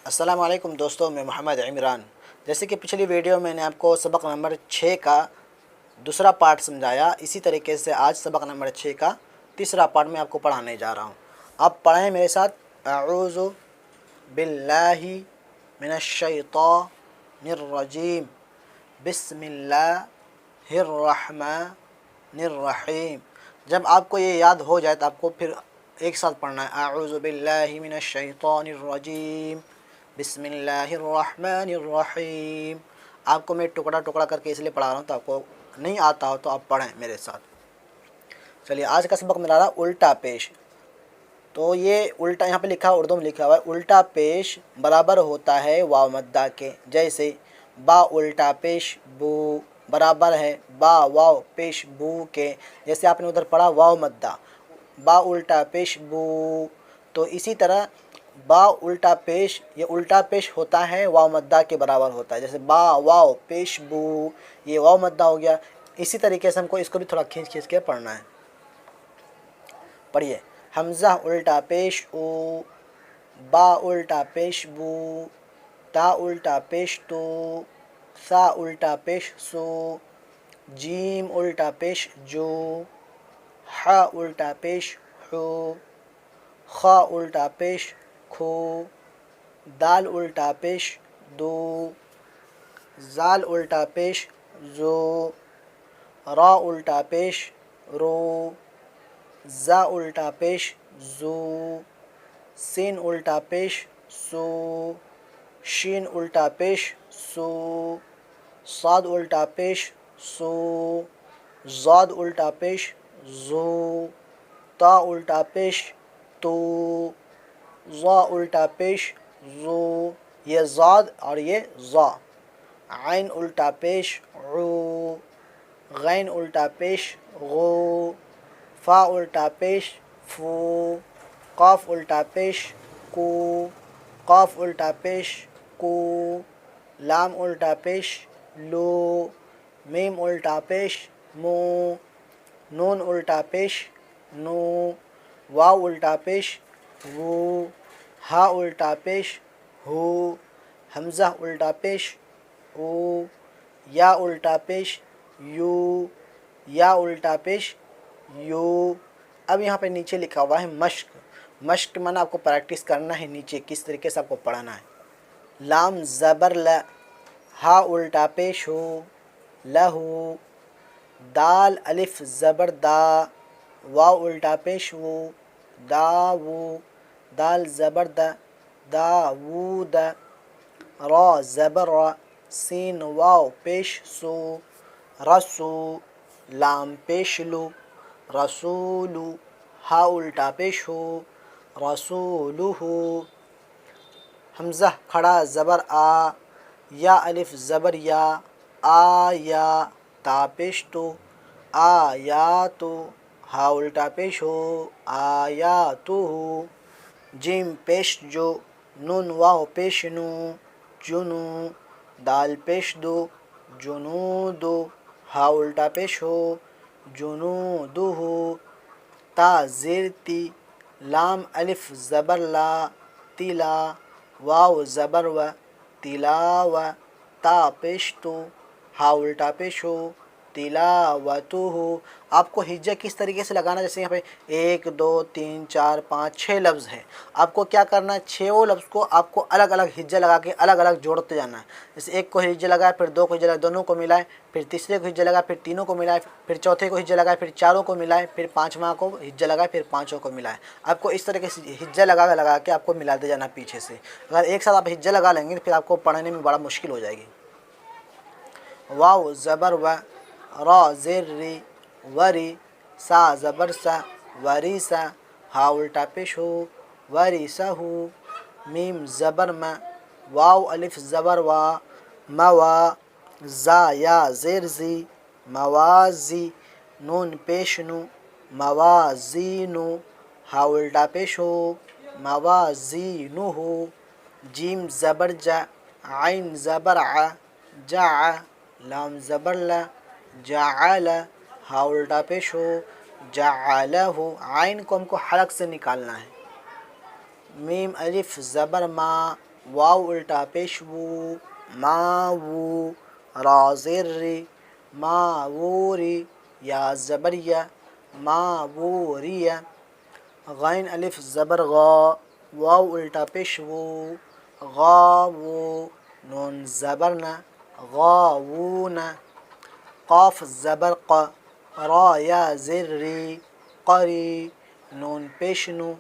السلام علیکم دوستوں، میں محمد عمران۔ جیسے کہ پچھلی ویڈیو میں نے آپ کو سبق نمبر 6 کا دوسرا پارٹ سمجھایا، اسی طریقے سے آج سبق نمبر 6 کا تیسرا پارٹ میں آپ کو پڑھانے جا رہا ہوں۔ آپ پڑھیں میرے ساتھ۔ اعوذ باللہ من الشیطان الرجیم، بسم اللہ الرحمن الرحیم۔ جب آپ کو یہ یاد ہو جائے تو آپ کو پھر ایک ساتھ پڑھنا ہے۔ اعوذ باللہ من الشیطان الرجیم، بسم اللہ الرحمن الرحیم۔ آپ کو میں ٹکڑا ٹکڑا کر کے اس لیے پڑھا رہا ہوں تو آپ کو نہیں آتا ہو تو آپ پڑھیں میرے ساتھ۔ چلیے، آج کا سبق میرا رہا الٹا پیش۔ تو یہ الٹا یہاں پہ لکھا ہے، اردو میں لکھا ہوا ہے، الٹا پیش برابر ہوتا ہے واو مدہ کے۔ جیسے با الٹا پیش بو برابر ہے با واو پیش بو کے۔ جیسے آپ نے ادھر پڑھا واو مدہ، با الٹا پیش بو، تو اسی طرح با الٹا پیش، یہ الٹا پیش ہوتا ہے واو مدہ کے برابر ہوتا ہے۔ جیسے با واو پیش بو، یہ واو مدہ ہو گیا۔ اسی طریقے سے ہم کو اس کو بھی تھوڑا کھینچ کھینچ کے پڑھنا ہے۔ پڑھیے، حمزہ الٹا پیش او، با الٹا پیش بو، تا الٹا پیش تو، سا الٹا پیش سو، جیم الٹا پیش جو، ح الٹا پیش حو، خا الٹا پیش کھو، دال الٹا پیش دو، زال الٹا پیش زو، را الٹا پیش رو، زا الٹا پیش زو، سین الٹا پیش سو، شین الٹا پیش سو، صاد الٹا پیش سو، زاد الٹا پیش زو، تا الٹا پیش تو، ضا الٹا پیش زو، یہ زاد اور یہ ضا۔ عین الٹا پیش عو، غین الٹا پیش غو، فا الٹا پیش فو، قاف الٹا پیش کو، قاف الٹا پیش کو، لام الٹا پیش لو، میم الٹا پیش مو، نون الٹا پیش نو، واو الٹا پیش وو، ہا الٹا پیش ہو، حمزہ الٹا پیش او، یا الٹا پیش یو، یا الٹا پیش یو۔ اب یہاں پہ نیچے لکھا ہوا ہے مشق۔ مشق مانا آپ کو پریکٹس کرنا ہے، نیچے کس طریقے سے آپ کو پڑھنا ہے۔ لام زبر ل، ہا الٹا پیش ہو لہو، دال الف زبر دا، واو الٹا پیش وو دا وو، دال زبر دا دا وو دا، را زبر را، سین واو پیش سو رسو، لام پیش لو رسولو، ہا الٹا پیش ہو رسولو ہو، حمزہ کھڑا زبر آ، یا الف زبر یا، آ یا، تا پیش تو آ یا تو، ہا الٹا پیش ہو آیاتو ہو، جیم پیش جو، نون واو پیش نو جنو، دال پیش دو جنو دو، ہا الٹا پیش ہو جنو دو ہو، تا زیر تی، لام الف زبر لا تلا، واو زبر و تلا و، تا پیش تو، ہا الٹا پیش ہو تلاوتو ہو۔ آپ کو ہجہ کس طریقے سے لگانا، جیسے یہاں پہ 1 2 3 4 5 6 لفظ ہے، آپ کو کیا کرنا ہے، 6 لفظ کو آپ کو الگ الگ ہجہ لگا کے الگ الگ جوڑتے جانا ہے۔ جیسے ایک کو ہجہ لگائے، پھر 2 کو ہجہ لگائے، دونوں کو ملائے، پھر تیسرے کو ہجہ لگائے، پھر تینوں کو ملائے، پھر چوتھے کو ہجہ لگائے، پھر چاروں کو ملائے، پھر پانچواں کو ہجہ لگائے، پھر پانچوں کو ملائے۔ آپ کو اس طریقے سے ہجہ لگا کے آپ کو ملاتے جانا پیچھے سے۔ اگر ایک ساتھ آپ ہجہ لگا لیں گے پھر آپ کو پڑھنے میں بڑا مشکل ہو جائے گی۔ واو زبر و، را زیر ری وری، سا زبر سا وری سا، ہا الٹا پیش ہو وری سا ہو، میم زبر ما، واو الف زبر وا موا، زا یا زیر زی موازی، نون پیش نو موازینو، ہا الٹا پیش ہو موازینو ہو، جیم زبر جا، عین زبر ع جع، لام زبر لا جعل، ہا الٹا پیش ہو جعلہ، عین کو ہم کو حلق سے نکالنا ہے۔ میم الف زبر ما، واو الٹا پیش وو، ماوو، را زیر ری، ماووری، یا زبریہ، ماووریہ، غین الف زبر غا، واو الٹا پیش وو، غاوو، نون زبرنا، غاوون، قاف زبر ق، را یا زر ری، قری، نون پیشنو،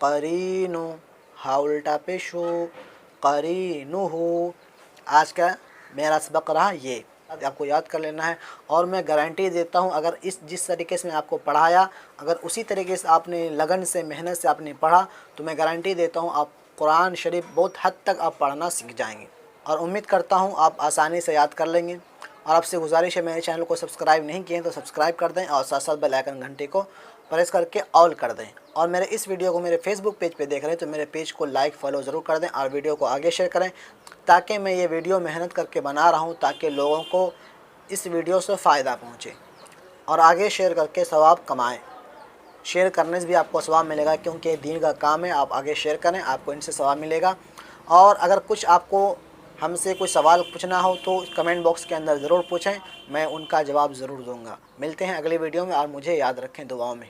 قرینو، ہا الٹا پیشو، قرینو۔ آج کا میرا سبق رہا یہ، آپ کو یاد کر لینا ہے، اور میں گارنٹی دیتا ہوں اگر جس طریقے سے میں آپ کو پڑھایا اگر اسی طریقے سے آپ نے لگن سے محنت سے آپ نے پڑھا تو میں گارنٹی دیتا ہوں آپ قرآن شریف بہت حد تک آپ پڑھنا سیکھ جائیں گے، اور امید کرتا ہوں آپ آسانی سے یاد کر لیں گے۔ اور آپ سے گزارش ہے، میرے چینل کو سبسکرائب نہیں کیے ہیں تو سبسکرائب کر دیں، اور ساتھ ساتھ بیل آئیکن گھنٹی کو پریس کر کے آل کر دیں، اور میرے اس ویڈیو کو میرے فیس بک پیج پہ دیکھ رہے ہیں تو میرے پیج کو لائک فالو ضرور کر دیں، اور ویڈیو کو آگے شیئر کریں تاکہ میں یہ ویڈیو محنت کر کے بنا رہا ہوں تاکہ لوگوں کو اس ویڈیو سے فائدہ پہنچے، اور آگے شیئر کر کے ثواب کمائیں۔ شیئر کرنے سے بھی آپ کو ثواب ملے گا کیونکہ یہ دین کا کام ہے، آپ آگے شیئر کریں، آپ کو ان سے ثواب ملے گا۔ اور اگر کچھ آپ کو ہم سے کوئی سوال پوچھنا ہو تو کمنٹ باکس کے اندر ضرور پوچھیں، میں ان کا جواب ضرور دوں گا۔ ملتے ہیں اگلی ویڈیو میں، اور مجھے یاد رکھیں دعاؤں میں۔